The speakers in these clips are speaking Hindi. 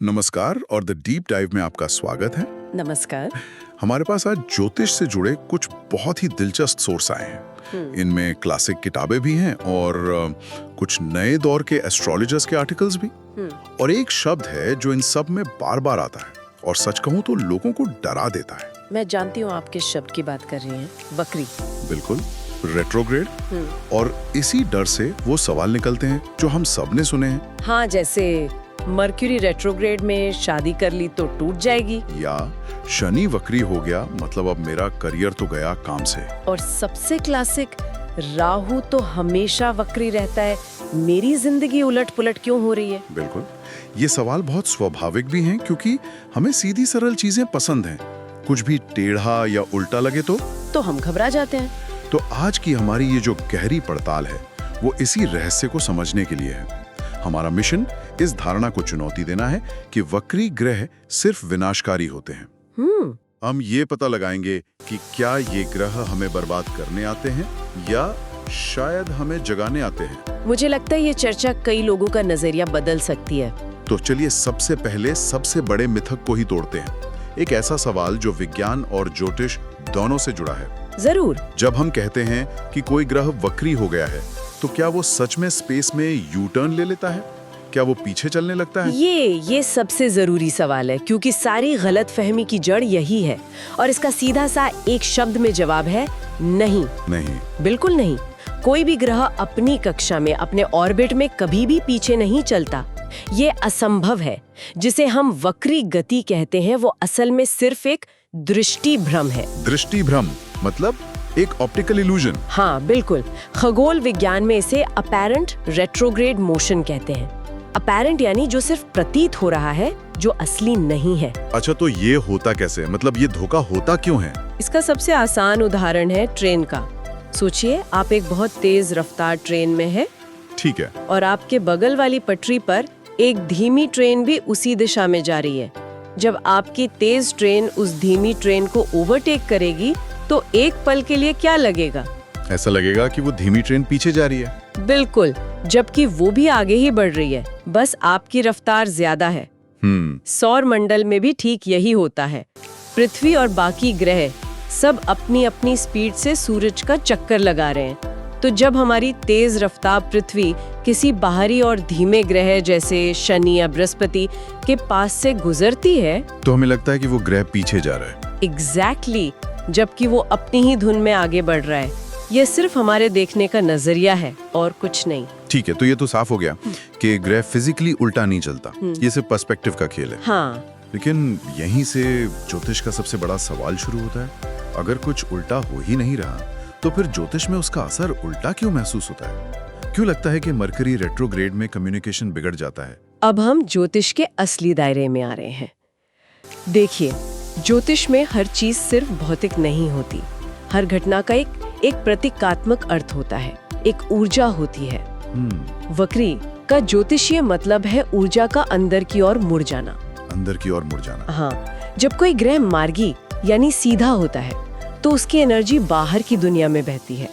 नमस्कार और द डीप डाइव में आपका स्वागत है। नमस्कार। हमारे पास आज ज्योतिष से जुड़े कुछ बहुत ही दिलचस्प सोर्स आए हैं। इनमें क्लासिक किताबें भी हैं और कुछ नए दौर के एस्ट्रोलॉजर्स के आर्टिकल्स भी। और एक शब्द है जो इन सब में बार बार आता है और सच कहूं तो लोगों को डरा देता है। मैं जानती हूँ आप किस शब्द की बात कर रही हैं। वक्री। बिल्कुल, रेट्रोग्रेड। और इसी डर से वो सवाल निकलते हैं जो हम सब ने सुने हैं। हाँ, जैसे मर्क्यूरी रेट्रोग्रेड में शादी कर ली तो टूट जाएगी, या शनि वक्री हो गया मतलब अब मेरा करियर तो गया काम से। और सबसे क्लासिक, राहु तो हमेशा वक्री रहता है, मेरी जिंदगी उलट पुलट क्यों हो रही है। बिल्कुल, ये सवाल बहुत स्वाभाविक भी हैं क्योंकि हमें सीधी सरल चीजें पसंद हैं। कुछ भी टेढ़ा या उल्टा लगे तो हम घबरा जाते हैं। तो आज की हमारी ये जो गहरी पड़ताल है वो इसी रहस्य को समझने के लिए है। हमारा मिशन इस धारणा को चुनौती देना है कि वक्री ग्रह सिर्फ विनाशकारी होते हैं। हम ये पता लगाएंगे कि क्या ये ग्रह हमें बर्बाद करने आते हैं या शायद हमें जगाने आते हैं। मुझे लगता है ये चर्चा कई लोगों का नजरिया बदल सकती है। तो चलिए सबसे पहले सबसे बड़े मिथक को ही तोड़ते हैं। एक ऐसा सवाल जो विज्ञान और ज्योतिष दोनों से जुड़ा है। जरूर। जब हम कहते हैं कि कोई ग्रह वक्री हो गया है तो क्या वो सच में स्पेस में यू टर्न ले लेता है? क्या वो पीछे चलने लगता है? ये सबसे जरूरी सवाल है क्योंकि सारी गलतफहमी की जड़ यही है। और इसका सीधा सा एक शब्द में जवाब है नहीं। नहीं, बिल्कुल नहीं। कोई भी ग्रह अपनी कक्षा में अपने ऑर्बिट में कभी भी पीछे नहीं चलता। ये असंभव है। जिसे हम वक्री गति कहते हैं वो असल में सिर्फ एक दृष्टि भ्रम है। दृष्टि भ्रम मतलब एक ऑप्टिकल इल्यूजन। हाँ बिल्कुल। खगोल विज्ञान में इसे अपैरेंट रेट्रोग्रेड मोशन कहते हैं। अपैरेंट यानी जो सिर्फ प्रतीत हो रहा है, जो असली नहीं है। अच्छा, तो ये होता कैसे? मतलब ये धोखा होता क्यों है? इसका सबसे आसान उदाहरण है ट्रेन का। सोचिए, आप एक बहुत तेज रफ्तार ट्रेन में है। ठीक है। और आपके बगल वाली पटरी पर एक धीमी ट्रेन भी उसी दिशा में जा रही है। जब आपकी तेज ट्रेन उस धीमी ट्रेन को ओवरटेक करेगी तो एक पल के लिए क्या लगेगा? ऐसा लगेगा कि वो धीमी ट्रेन पीछे जा रही है। बिल्कुल, जबकि वो भी आगे ही बढ़ रही है, बस आपकी रफ्तार ज्यादा है। सौर मंडल में भी ठीक यही होता है। पृथ्वी और बाकी ग्रह सब अपनी अपनी स्पीड से सूरज का चक्कर लगा रहे हैं। तो जब हमारी तेज रफ्तार पृथ्वी किसी बाहरी और धीमे ग्रह जैसे शनि या बृहस्पति के पास से गुजरती है तो हमें लगता है कि वो ग्रह पीछे जा रहा है। एग्जैक्टली, जबकि वो अपनी ही धुन में आगे बढ़ रहा है। ये सिर्फ हमारे देखने का नजरिया है और कुछ नहीं। ठीक है, तो ये तो साफ हो गया कि ग्रह फिजिकली उल्टा नहीं चलता। ये सिर्फ पर्सपेक्टिव का खेल है। हाँ, लेकिन यहीं से ज्योतिष का सबसे बड़ा सवाल शुरू होता है। अगर कुछ उल्टा हो ही नहीं रहा तो फिर ज्योतिष में उसका असर उल्टा क्यों महसूस होता है? क्यों लगता है कि मरकरी रेट्रोग्रेड में कम्युनिकेशन बिगड़ जाता है? अब हम ज्योतिष के असली दायरे में आ रहे हैं। देखिए, ज्योतिष में हर चीज सिर्फ भौतिक नहीं होती। हर घटना का एक प्रतीकात्मक अर्थ होता है, एक ऊर्जा होती है। वक्री का ज्योतिषीय मतलब है ऊर्जा का अंदर की ओर मुड़ जाना। अंदर की ओर मुड़ जाना। हाँ, जब कोई ग्रह मार्गी यानी सीधा होता है तो उसकी एनर्जी बाहर की दुनिया में बहती है।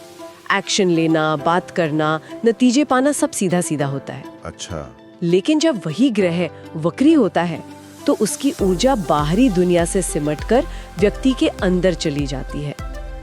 एक्शन लेना, बात करना, नतीजे पाना सब सीधा सीधा होता है। अच्छा। लेकिन जब वही ग्रह वक्री होता है तो उसकी ऊर्जा बाहरी दुनिया से सिमटकर व्यक्ति के अंदर चली जाती है।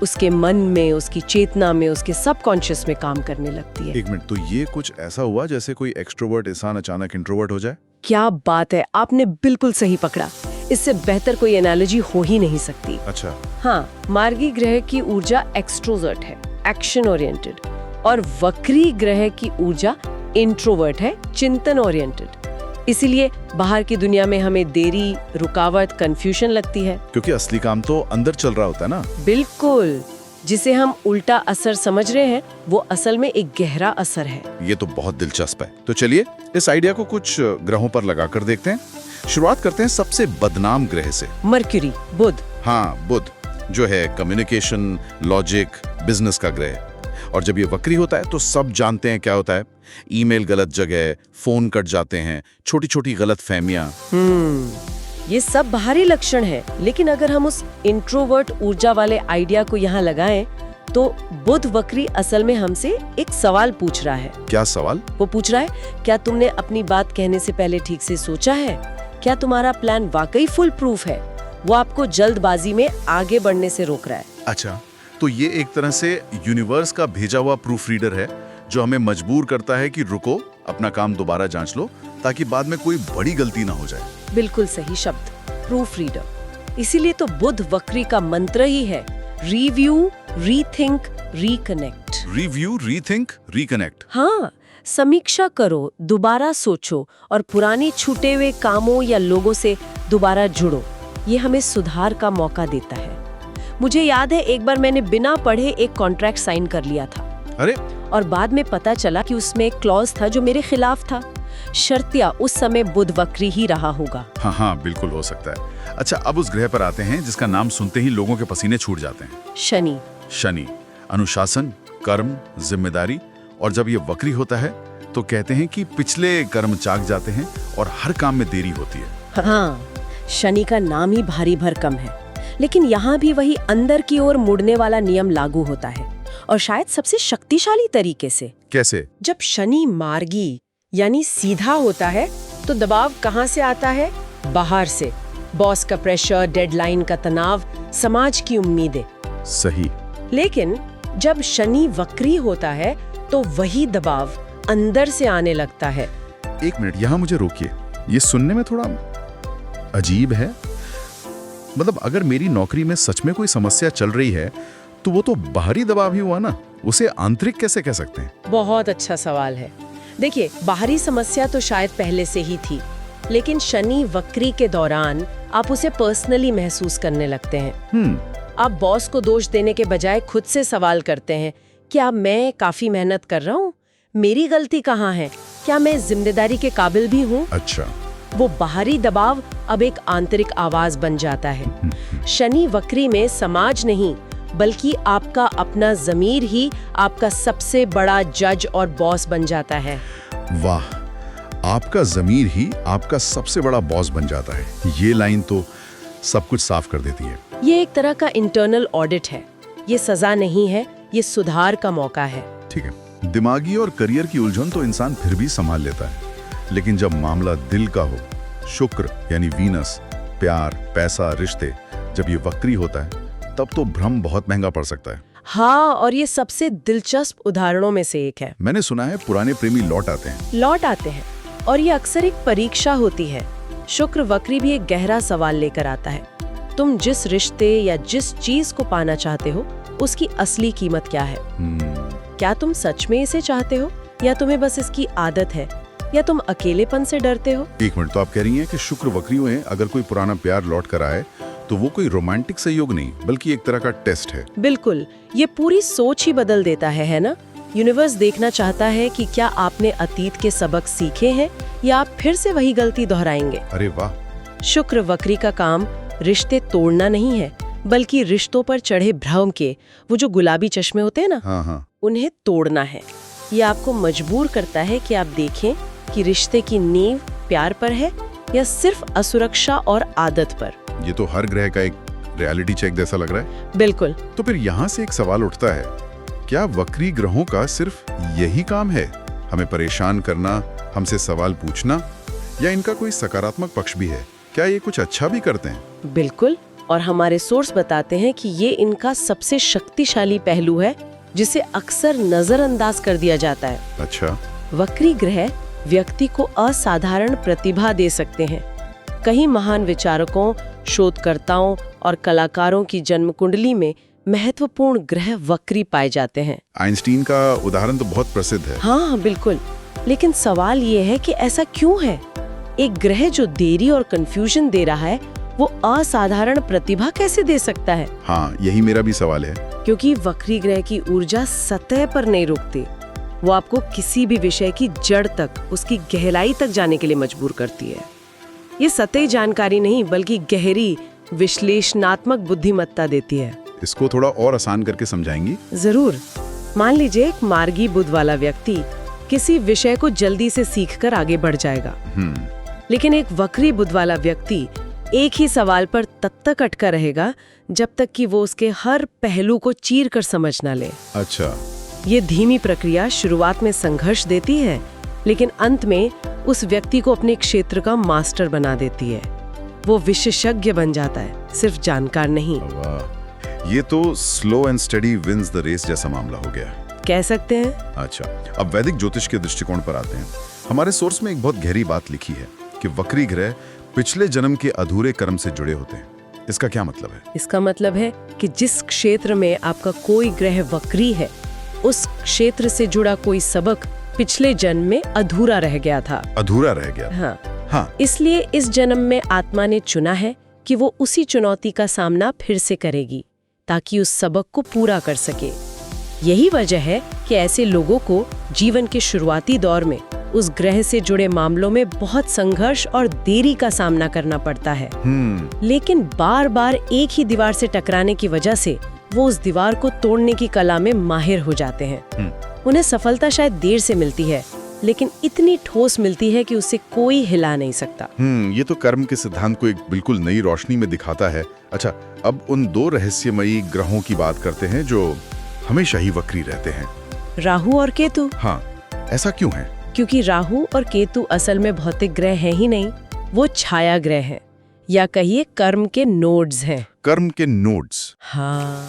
उसके मन में, उसकी चेतना में, उसके सबकॉन्शियस में काम करने लगती है। एक मिनट, तो ये कुछ ऐसा हुआ जैसे कोई एक्सट्रोवर्ट इंसान अचानक इंट्रोवर्ट हो जाए? क्या बात है, आपने बिल्कुल सही पकड़ा। इससे बेहतर कोई एनालॉजी हो ही नहीं सकती। अच्छा। हाँ, मार्गी ग्रह की ऊर्जा एक्सट्रोवर्ट है, एक्शन ओरिएंटेड, और वक्री ग्रह की ऊर्जा इंट्रोवर्ट है, चिंतन ओरिएंटेड। इसीलिए बाहर की दुनिया में हमें देरी, रुकावट, कंफ्यूजन लगती है। क्योंकि असली काम तो अंदर चल रहा होता है ना। बिल्कुल। जिसे हम उल्टा असर समझ रहे हैं वो असल में एक गहरा असर है। ये तो बहुत दिलचस्प है। तो चलिए इस आइडिया को कुछ ग्रहों पर लगाकर देखते हैं। शुरुआत करते हैं सबसे बदनाम ग्रह से, मर्क्यूरी, बुध। हाँ, बुध जो है कम्युनिकेशन, लॉजिक, बिजनेस का ग्रह। और जब ये वक्री होता है तो सब जानते हैं क्या होता है। ईमेल गलत जगह, फोन कट जाते हैं, छोटी छोटी गलत फहमियां। ये सब बाहरी लक्षण है। लेकिन अगर हम उस इंट्रोवर्ट ऊर्जा वाले आइडिया को यहाँ लगाएं तो बुध वक्री असल में हमसे एक सवाल पूछ रहा है। क्या सवाल? वो पूछ रहा है, क्या तुमने अपनी बात कहने से पहले ठीक से सोचा है? क्या तुम्हारा प्लान वाकई फुल प्रूफ है? वो आपको जल्दबाजी में आगे बढ़ने से रोक रहा है। अच्छा, तो ये एक तरह से यूनिवर्स का भेजा हुआ प्रूफ रीडर है जो हमें मजबूर करता है कि रुको, अपना काम दोबारा जांच लो ताकि बाद में कोई बड़ी गलती ना हो जाए। बिल्कुल सही शब्द, प्रूफ रीडर। इसीलिए तो बुध वक्री का मंत्र ही है review, rethink, reconnect. Review, rethink, reconnect. हाँ, समीक्षा करो, दोबारा सोचो और पुराने छूटे हुए कामों या लोगों से दोबारा जुड़ो। ये हमें सुधार का मौका देता है। मुझे याद है एक बार मैंने बिना पढ़े एक कॉन्ट्रैक्ट साइन कर लिया था। अरे, और बाद में पता चला कि उसमें एक क्लॉज था जो मेरे खिलाफ था। शर्तिया उस समय बुध वक्री ही रहा होगा। हाँ, बिल्कुल हो सकता है। अच्छा, अब उस ग्रह पर आते हैं जिसका नाम सुनते ही लोगों के पसीने छूट जाते हैं। शनि। शनि अनुशासन, कर्म, जिम्मेदारी, और जब ये वक्री होता है तो कहते हैं कि पिछले कर्म चाक जाते हैं और हर काम में देरी होती है। हाँ, शनि का नाम ही भारी भरकम है, लेकिन यहाँ भी वही अंदर की ओर मुड़ने वाला नियम लागू होता है, और शायद सबसे शक्तिशाली तरीके से। कैसे? जब शनि मार्गी यानी सीधा होता है तो दबाव कहाँ से आता है? बाहर से। बॉस का प्रेशर, डेडलाइन का तनाव, समाज की उम्मीदें। सही। लेकिन जब शनि वक्री होता है तो वही दबाव अंदर से आने लगता है। एक मिनट, यहाँ मुझे रोकिए। ये सुनने में थोड़ा अजीब है। मतलब अगर मेरी नौकरी में सच में कोई समस्या चल रही है तो वो तो बाहरी दबाव ही हुआ ना, उसे आंतरिक कैसे कह सकते हैं? बहुत अच्छा सवाल है। देखिए, बाहरी समस्या तो शायद पहले से ही थी, लेकिन शनि वक्री के दौरान आप उसे पर्सनली महसूस करने लगते हैं। आप बॉस को दोष देने के बजाय खुद से सवाल करते हैं, क्या मैं काफी मेहनत कर रहा हूँ? मेरी गलती कहाँ है? क्या मैं जिम्मेदारी के काबिल भी हूँ? अच्छा। वो बाहरी दबाव अब एक आंतरिक आवाज बन जाता है। शनि वक्री में समाज नहीं, बल्कि आपका अपना ज़मीर ही आपका सबसे बड़ा जज और बॉस बन जाता है। वाह, आपका ज़मीर ही आपका सबसे बड़ा बॉस बन जाता है। ये लाइन तो सब कुछ साफ कर देती है। ये एक तरह का इंटरनल ऑडिट है। ये सजा नहीं है, ये सुधार का मौका है। ठीक है, दिमागी और करियर की उलझन तो इंसान फिर भी संभाल लेता है, लेकिन जब मामला दिल का हो, शुक्र यानी वीनस, प्यार, पैसा, रिश्ते, जब ये वक्री होता है तब तो भ्रम बहुत महंगा पड़ सकता है। हाँ, और ये सबसे दिलचस्प उदाहरणों में से एक है। मैंने सुना है पुराने प्रेमी लौट आते हैं, और ये अक्सर एक परीक्षा होती है। शुक्र वक्री भी एक गहरा सवाल लेकर आता है। तुम जिस रिश्ते या जिस चीज को पाना चाहते हो उसकी असली कीमत क्या है? क्या तुम सच में इसे चाहते हो, या तुम्हें बस इसकी आदत है, या तुम अकेलेपन से डरते हो? एक मिनट, तो आप कह रही हैं कि शुक्र वक्री हुए, अगर कोई पुराना प्यार लौट कर आए तो वो कोई रोमांटिक संयोग नहीं बल्कि एक तरह का टेस्ट है। बिल्कुल, ये पूरी सोच ही बदल देता है ना? यूनिवर्स देखना चाहता है कि क्या आपने अतीत के सबक सीखे हैं या आप फिर से वही गलती दोहराएंगे। अरे वाह। शुक्र वक्री का काम रिश्ते तोड़ना नहीं है, बल्कि रिश्तों पर चढ़े भ्रम के वो जो गुलाबी चश्मे होते हैं ना, हाँ, उन्हें तोड़ना है। ये आपको मजबूर करता है कि आप देखें कि रिश्ते की नींव प्यार पर है या सिर्फ असुरक्षा और आदत पर। ये तो हर ग्रह का एक रियलिटी चेक जैसा लग रहा है। बिल्कुल। तो फिर यहाँ से एक सवाल उठता है, क्या वक्री ग्रहों का सिर्फ यही काम है, हमें परेशान करना, हमसे सवाल पूछना, या इनका कोई सकारात्मक पक्ष भी है? क्या ये कुछ अच्छा भी करते हैं? बिल्कुल, और हमारे सोर्स बताते हैं कि ये इनका सबसे शक्तिशाली पहलू है जिसे अक्सर नजरअंदाज कर दिया जाता है। अच्छा। वक्री ग्रह व्यक्ति को असाधारण प्रतिभा दे सकते हैं। कई महान विचारकों, शोधकर्ताओं और कलाकारों की जन्म कुंडली में महत्वपूर्ण ग्रह वक्री पाए जाते हैं। आइंस्टीन का उदाहरण तो बहुत प्रसिद्ध है। हाँ, बिल्कुल। लेकिन सवाल ये है कि ऐसा क्यों है? एक ग्रह जो देरी और कंफ्यूजन दे रहा है, वो असाधारण प्रतिभा कैसे दे सकता है? हाँ, यही मेरा भी सवाल है। क्योंकि वक्री ग्रह की ऊर्जा सतह पर नहीं रुकती, वो आपको किसी भी विषय की जड़ तक, उसकी गहराई तक जाने के लिए मजबूर करती है। ये सतही जानकारी नहीं, बल्कि गहरी विश्लेषणात्मक बुद्धिमत्ता देती है। इसको थोड़ा और आसान करके समझाएंगी? जरूर। मान लीजिए एक मार्गी बुध वाला व्यक्ति किसी विषय को जल्दी से सीखकर आगे बढ़ जाएगा, लेकिन एक वक्री बुध वाला व्यक्ति एक ही सवाल पर तब तक अटका रहेगा जब तक कि वो उसके हर पहलू को चीर कर समझ ना ले। अच्छा। ये धीमी प्रक्रिया शुरुआत में संघर्ष देती है, लेकिन अंत में उस व्यक्ति को अपने क्षेत्र का मास्टर बना देती है। वो विशेषज्ञ बन जाता है, सिर्फ जानकार नहीं। वाह, ये तो slow and steady wins the race जैसा मामला हो गया। कह सकते हैं। अच्छा, अब वैदिक ज्योतिष के दृष्टिकोण पर आते हैं। हमारे सोर्स में एक बहुत गहरी बात लिखी है कि वक्री ग्रह पिछले जन्म के अधूरे कर्म से जुड़े होते हैं। इसका क्या मतलब है? इसका मतलब है कि जिस क्षेत्र में आपका कोई ग्रह वक्री है, उस क्षेत्र से जुड़ा कोई सबक पिछले जन्म में अधूरा रह गया था। अधूरा रह गया? हाँ। इसलिए इस जन्म में आत्मा ने चुना है कि वो उसी चुनौती का सामना फिर से करेगी, ताकि उस सबक को पूरा कर सके। यही वजह है कि ऐसे लोगों को जीवन के शुरुआती दौर में उस ग्रह से जुड़े मामलों में बहुत संघर्ष और देरी का सामना करना पड़ता है। लेकिन बार बार एक ही दीवार से टकराने की वजह से वो उस दीवार को तोड़ने की कला में माहिर हो जाते हैं। उन्हें सफलता शायद देर से मिलती है, लेकिन इतनी ठोस मिलती है कि उसे कोई हिला नहीं सकता। ये तो कर्म के सिद्धांत को एक बिल्कुल नई रोशनी में दिखाता है। अच्छा, अब उन दो रहस्यमयी ग्रहों की बात करते हैं जो हमेशा ही वक्री रहते हैं, राहु और केतु। हाँ, ऐसा क्यों है? क्योंकि राहु और केतु असल में भौतिक ग्रह हैं ही नहीं, वो छाया ग्रह हैं, या कहिए कर्म के नोड्स हैं। कर्म के नोड्स? हाँ,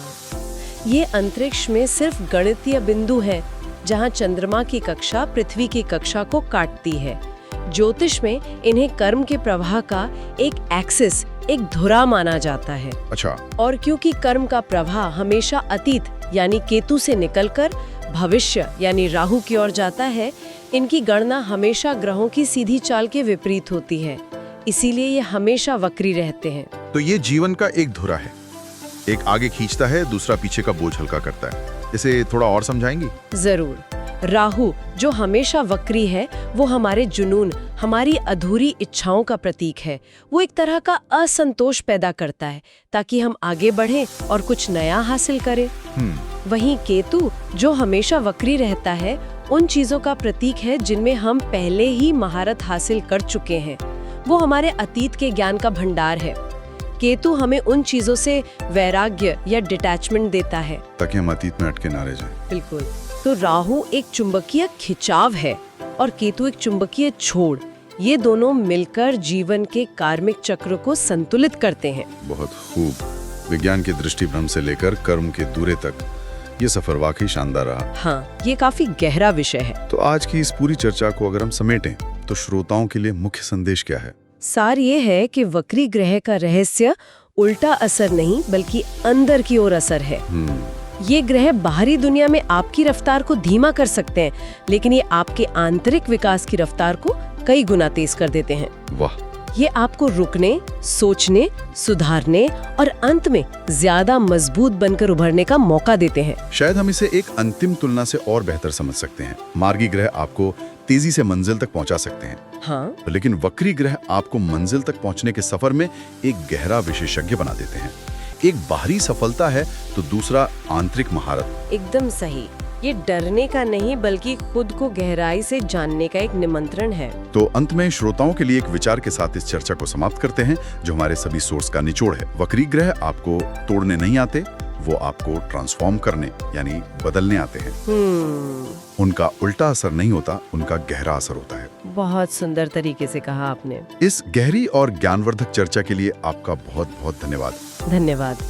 ये अंतरिक्ष में सिर्फ गणितीय बिंदु हैं, जहाँ चंद्रमा की कक्षा पृथ्वी की कक्षा को काटती है। ज्योतिष में इन्हें कर्म के प्रवाह का एक एक्सिस, एक धुरा माना जाता है। अच्छा। और क्योंकि कर्म का प्रवाह हमेशा अतीत यानी केतु से निकलकर भविष्य यानी राहु की ओर जाता है, इनकी गणना हमेशा ग्रहों की सीधी चाल के विपरीत होती है। इसीलिए ये हमेशा वक्री रहते हैं। तो ये जीवन का एक धुरा है, एक आगे खींचता है, दूसरा पीछे का बोझ हल्का करता है। इसे थोड़ा और समझाएंगी? जरूर। राहु जो हमेशा वक्री है, वो हमारे जुनून, हमारी अधूरी इच्छाओं का प्रतीक है। वो एक तरह का असंतोष पैदा करता है ताकि हम आगे बढ़ें और कुछ नया हासिल करें। वहीं केतु जो हमेशा वक्री रहता है, उन चीजों का प्रतीक है जिनमें हम पहले ही महारत हासिल कर चुके हैं। वो हमारे अतीत के ज्ञान का भंडार है। केतु हमें उन चीजों से वैराग्य या डिटैचमेंट देता है, ताकि हम अतीत में अटके ना रह जाएं। बिल्कुल। तो राहु एक चुंबकीय खिंचाव है और केतु एक चुंबकीय छोड़। ये दोनों मिलकर जीवन के कार्मिक चक्र को संतुलित करते हैं। बहुत खूब। विज्ञान के दृष्टिभ्रम से लेकर कर्म के दूरे तक ये सफर वाकई शानदार रहा। हाँ, ये काफी गहरा विषय है। तो आज की इस पूरी चर्चा को अगर हम समेटें तो श्रोताओं के लिए मुख्य संदेश क्या है? सार ये है कि वक्री ग्रह का रहस्य उल्टा असर नहीं बल्कि अंदर की ओर असर है। ये ग्रह बाहरी दुनिया में आपकी रफ्तार को धीमा कर सकते हैं, लेकिन ये आपके आंतरिक विकास की रफ्तार को कई गुना तेज कर देते हैं। वाह। ये आपको रुकने, सोचने, सुधारने और अंत में ज्यादा मजबूत बनकर उभरने का मौका देते हैं। शायद हम इसे एक अंतिम तुलना से और बेहतर समझ सकते हैं। मार्गी ग्रह आपको तेजी से मंजिल तक पहुंचा सकते हैं, हाँ, लेकिन वक्री ग्रह आपको मंजिल तक पहुंचने के सफर में एक गहरा विशेषज्ञ बना देते हैं। एक बाहरी सफलता है तो दूसरा आंतरिक महारत। एकदम सही। ये डरने का नहीं बल्कि खुद को गहराई से जानने का एक निमंत्रण है। तो अंत में श्रोताओं के लिए एक विचार के साथ इस चर्चा को समाप्त करते हैं, जो हमारे सभी सोर्स का निचोड़ है। वक्री ग्रह आपको तोड़ने नहीं आते, वो आपको ट्रांसफॉर्म करने यानी बदलने आते हैं। उनका उल्टा असर नहीं होता, उनका गहरा असर होता है। बहुत सुंदर तरीके से कहा आपने। इस गहरी और ज्ञानवर्धक चर्चा के लिए आपका बहुत बहुत धन्यवाद। धन्यवाद।